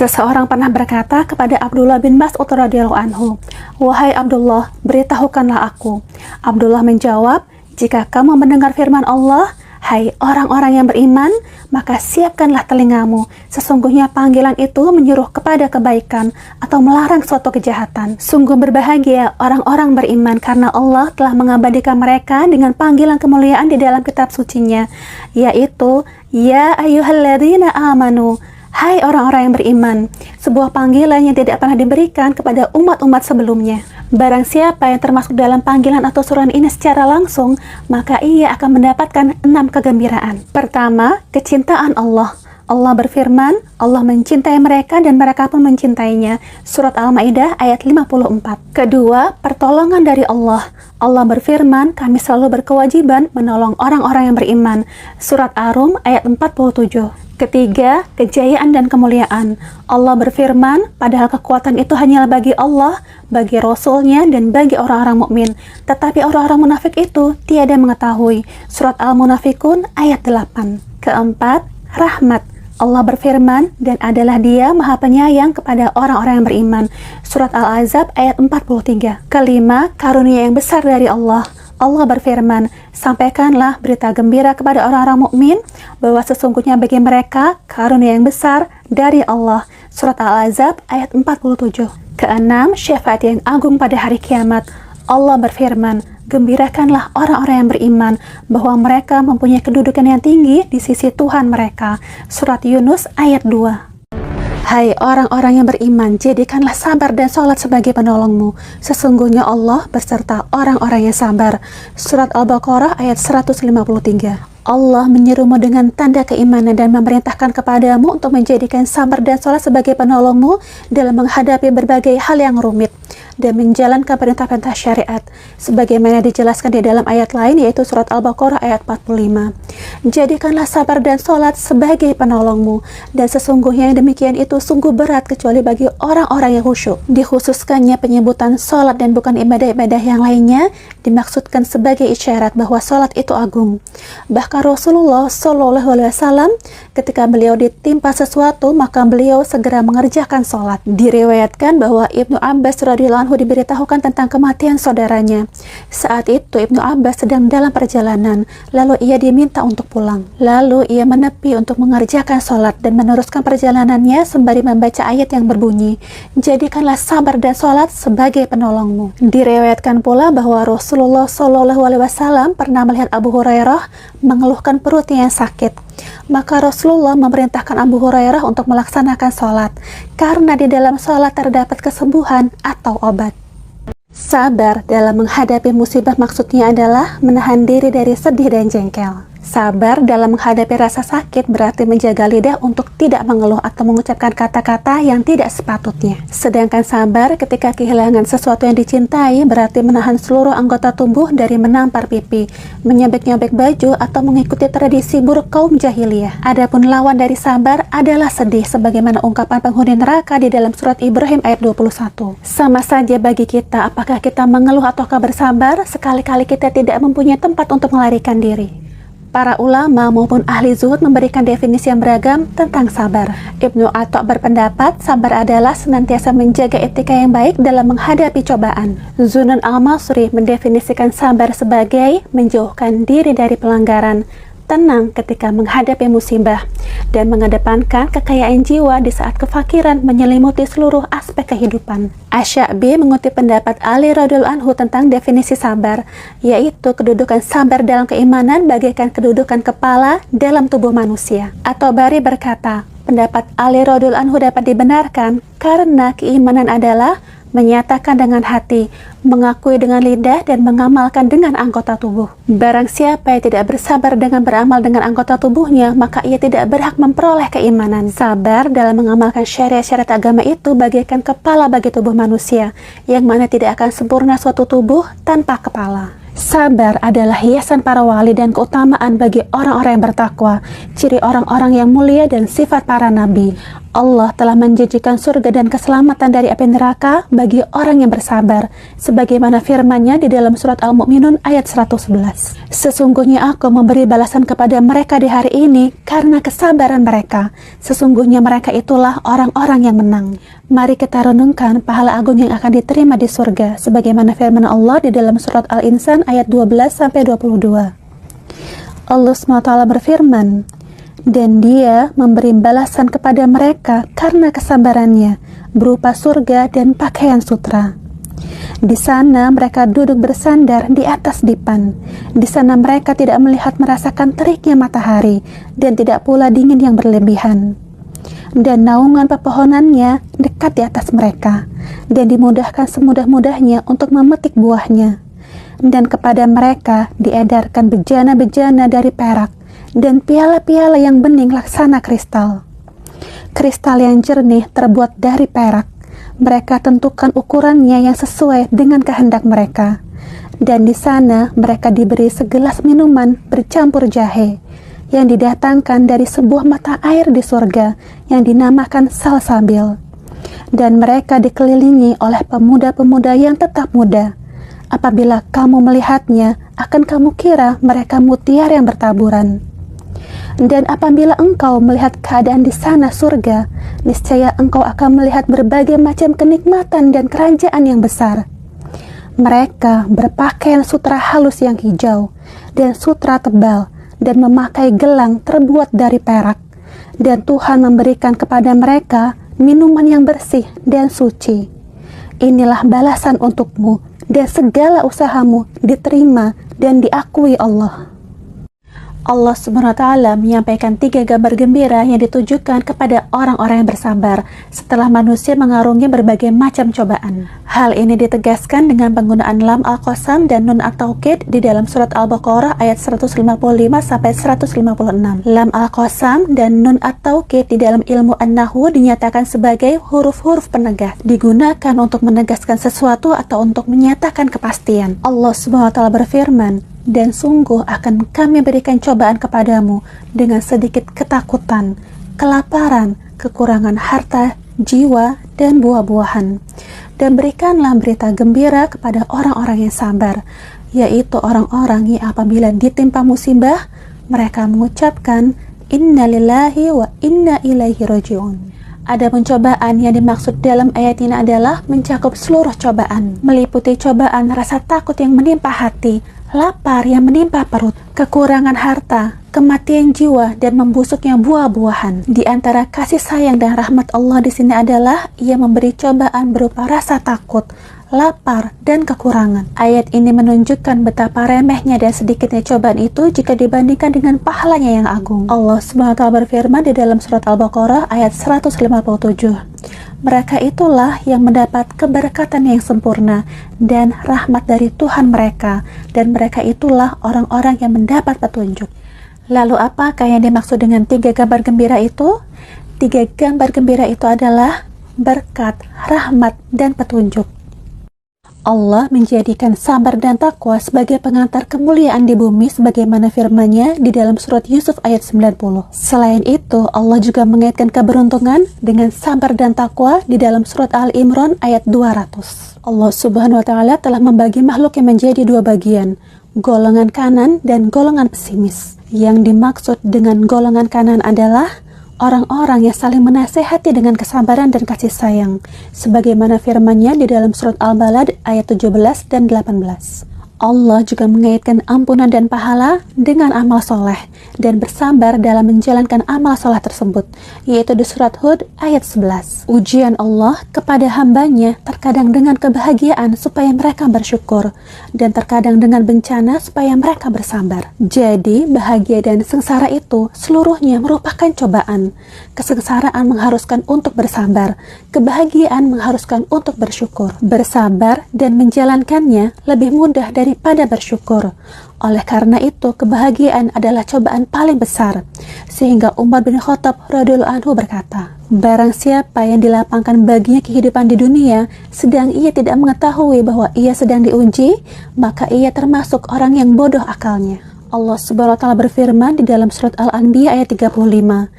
Seseorang pernah berkata kepada Abdullah bin Mas'ud radhiyallahu anhu, "Wahai Abdullah, beritahukanlah aku." Abdullah menjawab, "Jika kamu mendengar firman Allah, hai orang-orang yang beriman, maka siapkanlah telingamu. Sesungguhnya panggilan itu menyuruh kepada kebaikan atau melarang suatu kejahatan. Sungguh berbahagia orang-orang beriman karena Allah telah mengabadikan mereka dengan panggilan kemuliaan di dalam kitab sucinya, yaitu Ya ayyuhalladzina amanu, hai orang-orang yang beriman, sebuah panggilan yang tidak pernah diberikan kepada umat-umat sebelumnya. Barang siapa yang termasuk dalam panggilan atau suruhan ini secara langsung, maka ia akan mendapatkan 6 kegembiraan. Pertama, kecintaan Allah. Allah berfirman, Allah mencintai mereka dan mereka pun mencintainya. Surat Al-Maidah ayat 54. Kedua, pertolongan dari Allah. Allah berfirman, kami selalu berkewajiban menolong orang-orang yang beriman. Surat Ar-Rum ayat 47. Ketiga, kejayaan dan kemuliaan. Allah berfirman, padahal kekuatan itu hanyalah bagi Allah, bagi Rasul-Nya, dan bagi orang-orang mukmin. Tetapi orang-orang munafik itu tiada mengetahui. Surat Al-Munafikun ayat 8. Keempat, rahmat. Allah berfirman, dan adalah Dia Maha Penyayang kepada orang-orang yang beriman. Surat Al-Ahzab ayat 43. Kelima, karunia yang besar dari Allah. Allah berfirman, sampaikanlah berita gembira kepada orang-orang mukmin bahwa sesungguhnya bagi mereka karunia yang besar dari Allah. Surat Al-Ahzab ayat 47. Keenam, syafaat yang agung pada hari kiamat. Allah berfirman, gembirakanlah orang-orang yang beriman bahwa mereka mempunyai kedudukan yang tinggi di sisi Tuhan mereka. Surat Yunus ayat 2. Hai orang-orang yang beriman, jadikanlah sabar dan sholat sebagai penolongmu. Sesungguhnya Allah berserta orang-orang yang sabar. Surat Al-Baqarah ayat 153. Allah menyerumu dengan tanda keimanan dan memerintahkan kepadamu untuk menjadikan sabar dan sholat sebagai penolongmu dalam menghadapi berbagai hal yang rumit dan menjalankan perintah-perintah syariat sebagaimana dijelaskan di dalam ayat lain, yaitu surat Al-Baqarah ayat 45. Jadikanlah sabar dan sholat sebagai penolongmu, dan sesungguhnya yang demikian itu sungguh berat kecuali bagi orang-orang yang khusyuk. Dikhususkannya penyebutan sholat dan bukan ibadah-ibadah yang lainnya dimaksudkan sebagai isyarat bahwa sholat itu agung. Bahkan Rasulullah Shallallahu Alaihi Wasallam ketika beliau ditimpa sesuatu, maka beliau segera mengerjakan sholat. Diriwayatkan bahwa Ibnu Abbas radhiyallahu anhu diberitahukan tentang kematian saudaranya. Saat itu Ibnu Abbas sedang dalam perjalanan, lalu ia diminta untuk pulang. Lalu ia menepi untuk mengerjakan sholat dan meneruskan perjalanannya sembari membaca ayat yang berbunyi, jadikanlah sabar dan sholat sebagai penolongmu. Diriwayatkan pula bahwa Rasulullah Shallallahu Alaihi Wasallam pernah melihat Abu Hurairah mengeluhkan perutnya yang sakit. Maka Rasulullah memerintahkan Abu Hurairah untuk melaksanakan sholat, karena di dalam sholat terdapat kesembuhan atau obat. Sabar dalam menghadapi musibah maksudnya adalah menahan diri dari sedih dan jengkel. Sabar dalam menghadapi rasa sakit berarti menjaga lidah untuk tidak mengeluh atau mengucapkan kata-kata yang tidak sepatutnya. Sedangkan sabar ketika kehilangan sesuatu yang dicintai berarti menahan seluruh anggota tubuh dari menampar pipi, menyobek-nyobek baju, atau mengikuti tradisi buruk kaum jahiliyah. Adapun lawan dari sabar adalah sedih, sebagaimana ungkapan penghuni neraka di dalam surat Ibrahim ayat 21. Sama saja bagi kita, apakah kita mengeluh ataukah bersabar, sekali-kali kita tidak mempunyai tempat untuk melarikan diri. Para ulama maupun ahli zuhud memberikan definisi yang beragam tentang sabar. Ibnu Atha berpendapat sabar adalah senantiasa menjaga etika yang baik dalam menghadapi cobaan. Zunnun al-Masri mendefinisikan sabar sebagai menjauhkan diri dari pelanggaran, tenang ketika menghadapi musibah, dan mengedepankan kekayaan jiwa di saat kefakiran menyelimuti seluruh aspek kehidupan. Asy-Sya'bi mengutip pendapat Ali radhiyallahu anhu tentang definisi sabar, yaitu kedudukan sabar dalam keimanan bagaikan kedudukan kepala dalam tubuh manusia. At-Tabari berkata, pendapat Ali radhiyallahu anhu dapat dibenarkan karena keimanan adalah menyatakan dengan hati, mengakui dengan lidah, dan mengamalkan dengan anggota tubuh. Barang siapa yang tidak bersabar dengan beramal dengan anggota tubuhnya, maka ia tidak berhak memperoleh keimanan. Sabar dalam mengamalkan syariat-syariat agama itu bagaikan kepala bagi tubuh manusia, yang mana tidak akan sempurna suatu tubuh tanpa kepala. Sabar adalah hiasan para wali dan keutamaan bagi orang-orang yang bertakwa, ciri orang-orang yang mulia dan sifat para nabi. Allah telah menjanjikan surga dan keselamatan dari api neraka bagi orang yang bersabar, sebagaimana firman-Nya di dalam surat Al-Mu'minun ayat 111. Sesungguhnya aku memberi balasan kepada mereka di hari ini karena kesabaran mereka. Sesungguhnya mereka itulah orang-orang yang menang. Mari kita renungkan pahala agung yang akan diterima di surga, sebagaimana firman Allah di dalam surat Al-Insan ayat 12-22. Allah SWT berfirman, dan Dia memberi balasan kepada mereka karena kesabarannya berupa surga dan pakaian sutra. Di sana mereka duduk bersandar di atas dipan. Di sana mereka tidak merasakan teriknya matahari dan tidak pula dingin yang berlebihan. Dan naungan pepohonannya dekat di atas mereka dan dimudahkan semudah-mudahnya untuk memetik buahnya. Dan kepada mereka diedarkan bejana-bejana dari perak dan piala-piala yang bening laksana kristal. Kristal yang jernih terbuat dari perak. Mereka tentukan ukurannya yang sesuai dengan kehendak mereka. Dan di sana mereka diberi segelas minuman bercampur jahe yang didatangkan dari sebuah mata air di surga yang dinamakan salsabil. Dan mereka dikelilingi oleh pemuda-pemuda yang tetap muda. Apabila kamu melihatnya, akan kamu kira mereka mutiara yang bertaburan. Dan apabila engkau melihat keadaan di sana surga, niscaya engkau akan melihat berbagai macam kenikmatan dan kerajaan yang besar. Mereka berpakaian sutra halus yang hijau dan sutra tebal dan memakai gelang terbuat dari perak. Dan Tuhan memberikan kepada mereka minuman yang bersih dan suci. Inilah balasan untukmu, dan segala usahamu diterima dan diakui Allah. Allah SWT menyampaikan 3 gambar gembira yang ditujukan kepada orang-orang yang bersabar setelah manusia mengarungi berbagai macam cobaan. Hal ini ditegaskan dengan penggunaan lam al-qasam dan nun at-taukid di dalam surat Al-Baqarah ayat 155-156. Lam al-qasam dan nun at-taukid di dalam ilmu an-nahwu dinyatakan sebagai huruf-huruf penegas, digunakan untuk menegaskan sesuatu atau untuk menyatakan kepastian. Allah SWT berfirman, dan sungguh akan kami berikan cobaan kepadamu dengan sedikit ketakutan, kelaparan, kekurangan harta, jiwa, dan buah-buahan. Dan berikanlah berita gembira kepada orang-orang yang sabar, yaitu orang-orang yang apabila ditimpa musibah, mereka mengucapkan, Inna lillahi wa inna ilaihi raji'un. Adapun cobaan yang dimaksud dalam ayat ini adalah mencakup seluruh cobaan, meliputi cobaan rasa takut yang menimpa hati, lapar yang menimpa perut, kekurangan harta, kematian jiwa, dan membusuknya buah-buahan. Di antara kasih sayang dan rahmat Allah di sini adalah Ia memberi cobaan berupa rasa takut, lapar, dan kekurangan. Ayat ini menunjukkan betapa remehnya dan sedikitnya cobaan itu jika dibandingkan dengan pahalanya yang agung. Allah SWT berfirman di dalam surat Al-Baqarah ayat 157. Mereka itulah yang mendapat keberkatan yang sempurna dan rahmat dari Tuhan mereka, dan mereka itulah orang-orang yang mendapat petunjuk. Lalu apakah yang dimaksud dengan 3 gambar gembira itu? 3 gambar gembira itu adalah berkat, rahmat, dan petunjuk. Allah menjadikan sabar dan takwa sebagai pengantar kemuliaan di bumi sebagaimana firman-Nya di dalam surat Yusuf ayat 90. Selain itu, Allah juga mengaitkan keberuntungan dengan sabar dan takwa di dalam surat Al-Imran ayat 200. Allah Subhanahu wa taala telah membagi makhluk yang menjadi 2 bagian, golongan kanan dan golongan pesimis. Yang dimaksud dengan golongan kanan adalah orang-orang yang saling menasehati dengan kesabaran dan kasih sayang, sebagaimana firman-Nya di dalam surat Al-Balad ayat 17 dan 18. Allah juga mengaitkan ampunan dan pahala dengan amal soleh dan bersabar dalam menjalankan amal soleh tersebut, yaitu di surat Hud ayat 11. Ujian Allah kepada hambanya terkadang dengan kebahagiaan supaya mereka bersyukur, dan terkadang dengan bencana supaya mereka bersabar. Jadi bahagia dan sengsara itu seluruhnya merupakan cobaan. Kesengsaraan mengharuskan untuk bersabar, kebahagiaan mengharuskan untuk bersyukur. Bersabar dan menjalankannya lebih mudah daripada bersyukur. Oleh karena itu, kebahagiaan adalah cobaan paling besar. Sehingga Umar bin Khattab radhiyallahu anhu berkata, barang siapa yang dilapangkan baginya kehidupan di dunia, sedang ia tidak mengetahui bahwa ia sedang diuji, maka ia termasuk orang yang bodoh akalnya. Allah Subhanahu wa taala berfirman di dalam surat Al-Anbiya ayat 35,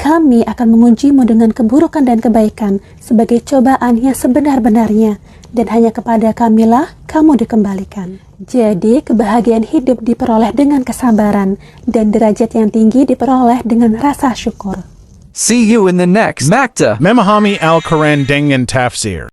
Kami akan mengujimu dengan keburukan dan kebaikan sebagai cobaan yang sebenar-benarnya, dan hanya kepada Kamilah kamu dikembalikan. Jadi, kebahagiaan hidup diperoleh dengan kesabaran, dan derajat yang tinggi diperoleh dengan rasa syukur. See you in the next Makta Memahami Al-Quran dengan Tafsir.